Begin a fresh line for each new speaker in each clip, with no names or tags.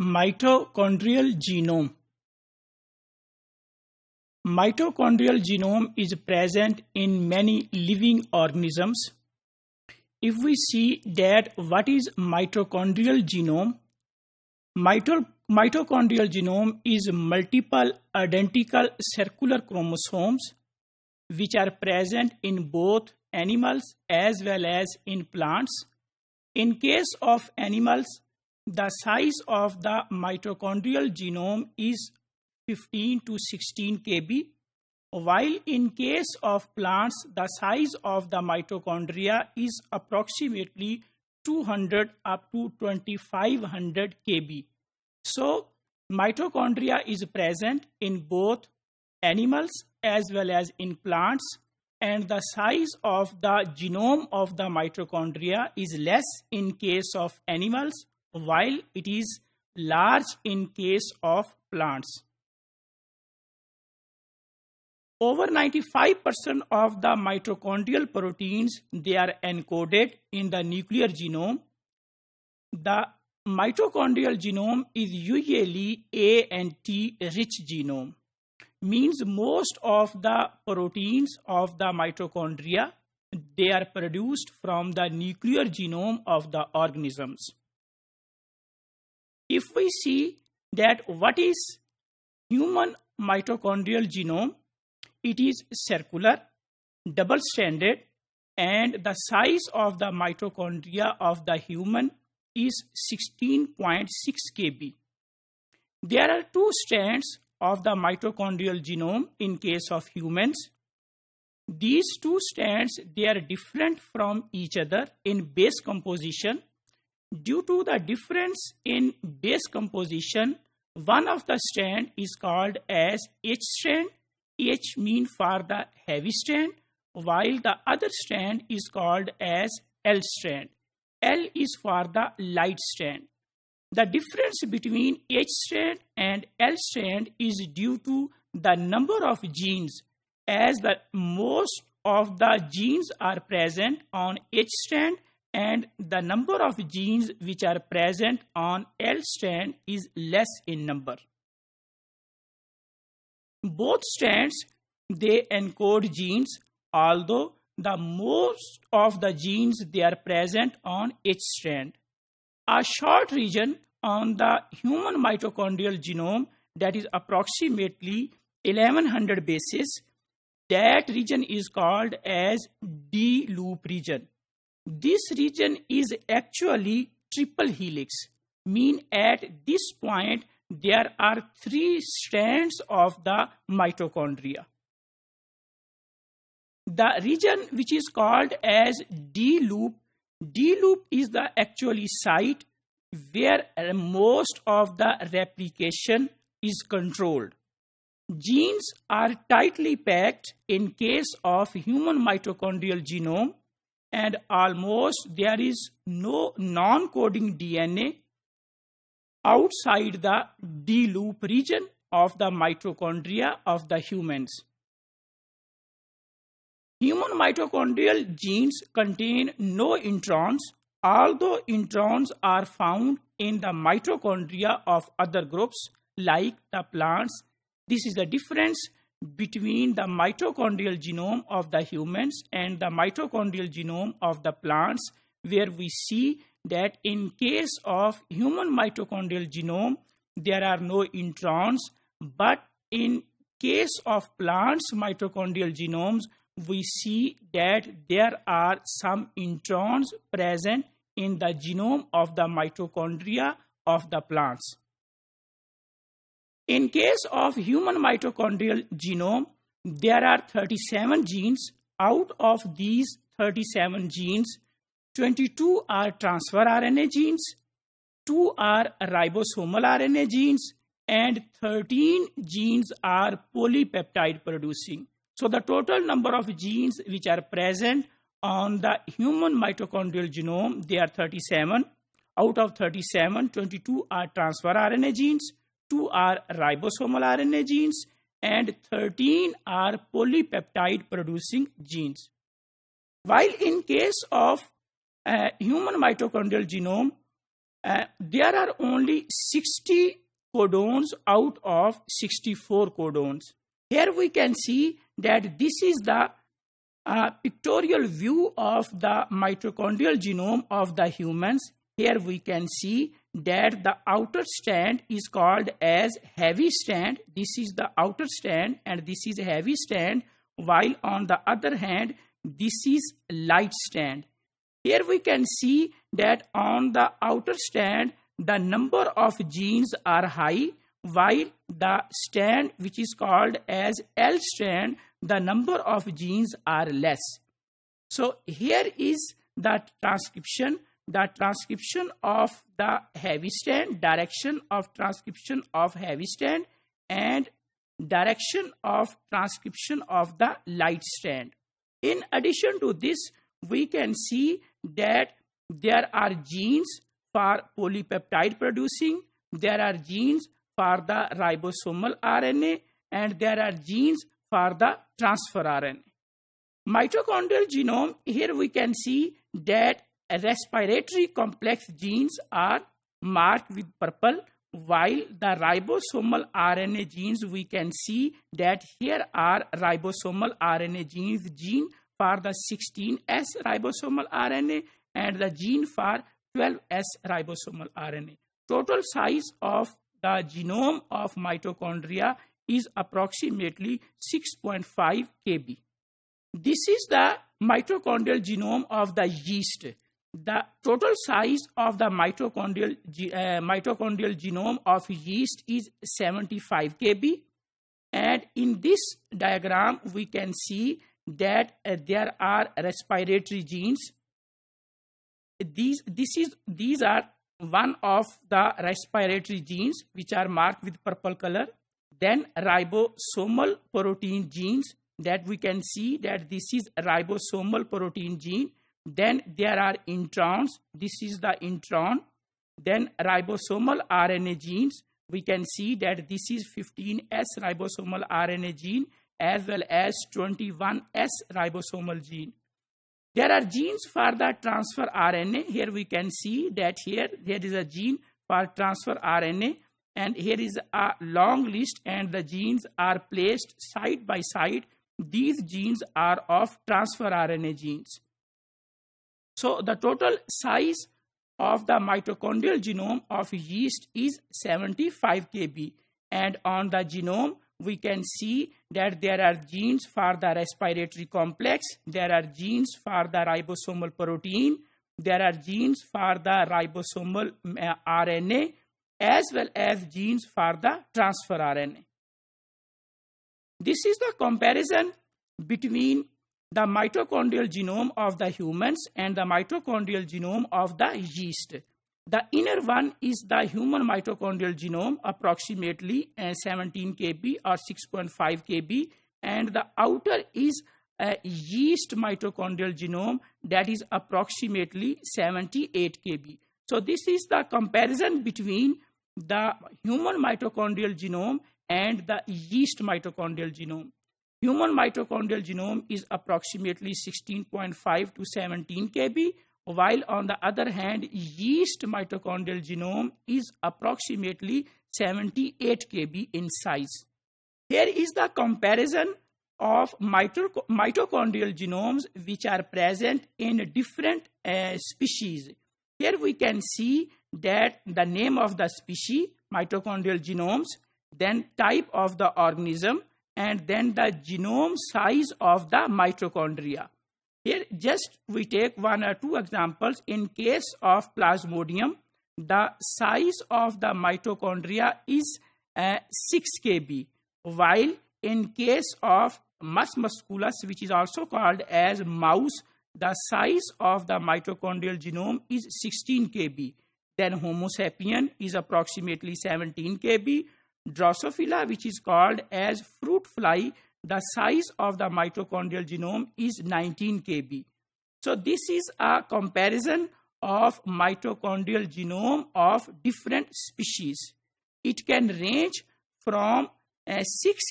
Mitochondrial genome. Mitochondrial genome is present in many living organisms. If we see that what is mitochondrial genome, mitochondrial genome is multiple identical circular chromosomes which are present in both animals as well as in plants. In case of animals, the size of the mitochondrial genome is 15 to 16 kb, while in case of plants, the size of the mitochondria is approximately 200 up to 2500 kb. So, mitochondria is present in both animals as well as in plants, and the size of the genome of the mitochondria is less in case of animals, while it is large in case of plants. Over 95% of the mitochondrial proteins, they are encoded in the nuclear genome. The mitochondrial genome is usually A and T rich genome. Means most of the proteins of the mitochondria, they are produced from the nuclear genome of the organisms. If we see that what is human mitochondrial genome, it is circular, double-stranded, and the size of the mitochondria of the human is 16.6 kb. There are two strands of the mitochondrial genome in case of humans. These two strands, they are different from each other in base composition. Due to the difference in base composition, one of the strand is called as H strand. H means for the heavy strand, while the other strand is called as L strand. L is for the light strand. The difference between H strand and L strand is due to the number of genes, as the most of the genes are present on H strand and the number of genes which are present on L strand is less in number. Both strands, they encode genes, although the most of the genes, they are present on H strand. A short region on the human mitochondrial genome, that is approximately 1100 bases, that region is called as D loop region. This region is actually triple helix, mean at this point there are three strands of the mitochondria. The region which is called as D loop is the actually site where most of the replication is controlled. Genes are tightly packed in case of human mitochondrial genome, and almost there is no non-coding DNA outside the D loop region of the mitochondria of the humans. Human mitochondrial genes contain no introns, although introns are found in the mitochondria of other groups like the plants. This is the difference between the mitochondrial genome of the humans and the mitochondrial genome of the plants, where we see that in case of human mitochondrial genome, there are no introns, but in case of plants' mitochondrial genomes, we see that there are some introns present in the genome of the mitochondria of the plants. In case of human mitochondrial genome, there are 37 genes. Out of these 37 genes, 22 are transfer RNA genes, 2 are ribosomal RNA genes, and 13 genes are polypeptide producing. So the total number of genes which are present on the human mitochondrial genome, they are 37. Out of 37, 22 are transfer RNA genes, 2 are ribosomal RNA genes, and 13 are polypeptide producing genes. While in case of human mitochondrial genome, there are only 60 codons out of 64 codons. Here we can see that this is the pictorial view of the mitochondrial genome of the humans. Here we can see that the outer strand is called as heavy strand. This is the outer strand and this is heavy strand, while on the other hand, this is light strand. Here we can see that on the outer strand, the number of genes are high, while the strand which is called as L strand, the number of genes are less. So here is the transcription of the heavy strand, direction of transcription of heavy strand, and direction of transcription of the light strand. In addition to this, we can see that there are genes for polypeptide producing, there are genes for the ribosomal RNA, and there are genes for the transfer RNA. Mitochondrial genome, here we can see that respiratory complex genes are marked with purple, while the ribosomal RNA genes, we can see that here are ribosomal RNA genes, gene for the 16S ribosomal RNA and the gene for 12S ribosomal RNA. Total size of the genome of mitochondria is approximately 6.5 kb. This is the mitochondrial genome of the yeast. The total size of the mitochondrial genome of yeast is 75 kb. And in this diagram, we can see that there are respiratory genes. These are one of the respiratory genes which are marked with purple color. Then ribosomal protein genes, that we can see that this is ribosomal protein gene. Then there are introns. This is the intron. Then ribosomal RNA genes. We can see that this is 15S ribosomal RNA gene as well as 21S ribosomal gene. There are genes for the transfer RNA. Here we can see that here there is a gene for transfer RNA, and here is a long list and the genes are placed side by side. These genes are of transfer RNA genes. So the total size of the mitochondrial genome of yeast is 75 kb, and on the genome we can see that there are genes for the respiratory complex, there are genes for the ribosomal protein, there are genes for the ribosomal RNA, as well as genes for the transfer RNA. This is the comparison between the mitochondrial genome of the humans and the mitochondrial genome of the yeast. The inner one is the human mitochondrial genome, approximately 17 kb or 6.5 kb, and the outer is a yeast mitochondrial genome, that is approximately 78 kb. So this is the comparison between the human mitochondrial genome and the yeast mitochondrial genome. Human mitochondrial genome is approximately 16.5 to 17 kb, while on the other hand, yeast mitochondrial genome is approximately 78 kb in size. Here is the comparison of mitochondrial genomes which are present in different species. Here we can see that the name of the species, mitochondrial genomes, then type of the organism, and then the genome size of the mitochondria. Here just we take one or two examples. In case of Plasmodium, the size of the mitochondria is 6 kb, while in case of Mus musculus, which is also called as mouse, the size of the mitochondrial genome is 16 kb. Then Homo sapien is approximately 17 kb. Drosophila, which is called as fruit fly, the size of the mitochondrial genome is 19 kb. So this is a comparison of mitochondrial genome of different species. It can range from 6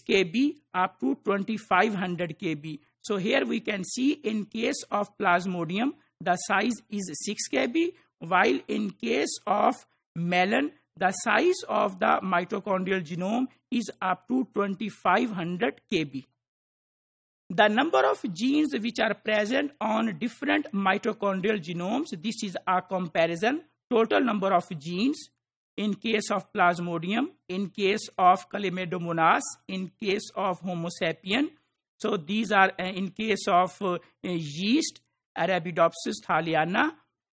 kb up to 2500 kb. So here we can see in case of Plasmodium, the size is 6 kb, while in case of melon, the size of the mitochondrial genome is up to 2500 kb. The number of genes which are present on different mitochondrial genomes, this is a comparison. Total number of genes in case of Plasmodium, in case of Chlamydomonas, in case of Homo sapien. So these are in case of yeast, Arabidopsis thaliana.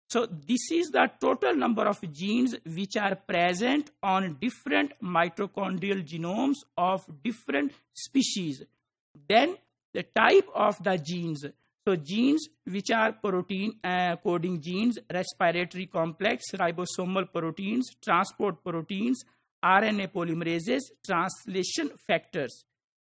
So this is the total number of genes which are present on different mitochondrial genomes of different species. Then the type of the genes. So genes which are protein coding genes, respiratory complex, ribosomal proteins, transport proteins, RNA polymerases, translation factors.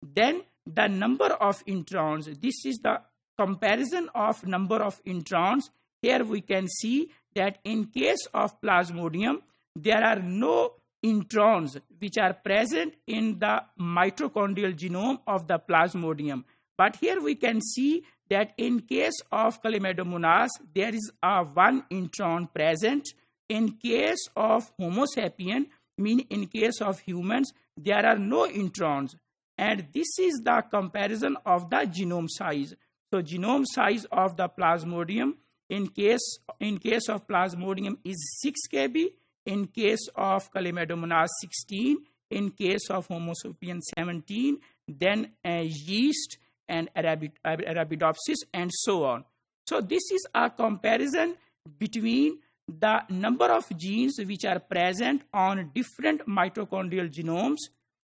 Then the number of introns. This is the comparison of number of introns. Here we can see that in case of Plasmodium, there are no introns which are present in the mitochondrial genome of the Plasmodium. But here we can see that in case of Chlamydomonas, there is a one intron present. In case of Homo sapien, meaning in case of humans, there are no introns. And this is the comparison of the genome size. So genome size of the Plasmodium in case of Plasmodium is 6 kb, in case of Chlamydomonas 16, in case of Homo sapien 17, then yeast and Arabidopsis and so on. So this is a comparison between the number of genes which are present on different mitochondrial genomes,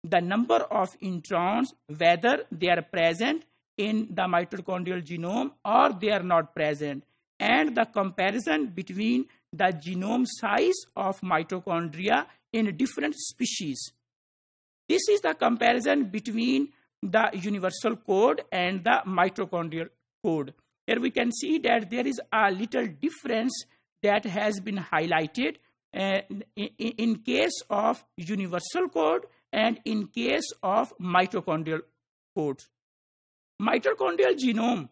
the number of introns, whether they are present in the mitochondrial genome or they are not present, and the comparison between the genome size of mitochondria in different species. This is the comparison between the universal code and the mitochondrial code. Here we can see that there is a little difference that has been highlighted in case of universal code and in case of mitochondrial code. Mitochondrial genome,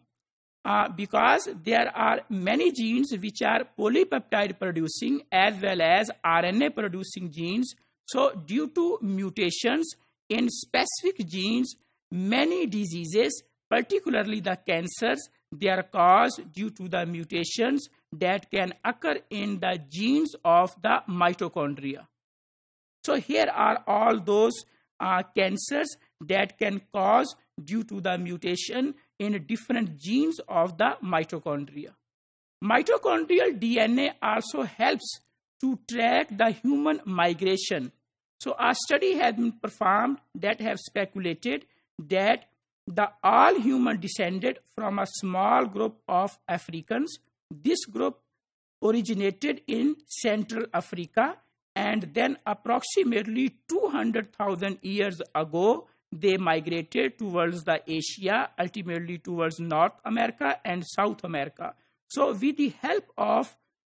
because there are many genes which are polypeptide producing as well as RNA producing genes. So due to mutations in specific genes, many diseases, particularly the cancers, they are caused due to the mutations that can occur in the genes of the mitochondria. So here are all those cancers that can cause due to the mutation in different genes of the mitochondria. Mitochondrial DNA also helps to track the human migration. So a study has been performed that have speculated that all human descended from a small group of Africans. This group originated in Central Africa, and then approximately 200,000 years ago, they migrated towards the Asia, ultimately towards North America and South America. So with the help of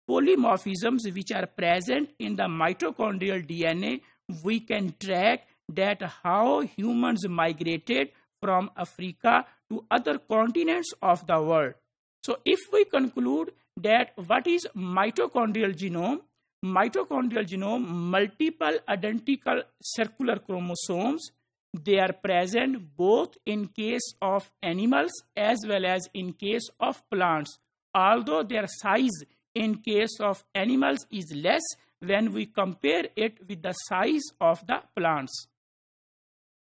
polymorphisms which are present in the mitochondrial DNA, we can track that how humans migrated from Africa to other continents of the world. So if we conclude that what is mitochondrial genome? Mitochondrial genome, multiple identical circular chromosomes. They are present both in case of animals as well as in case of plants. Although their size in case of animals is less when we compare it with the size of the plants.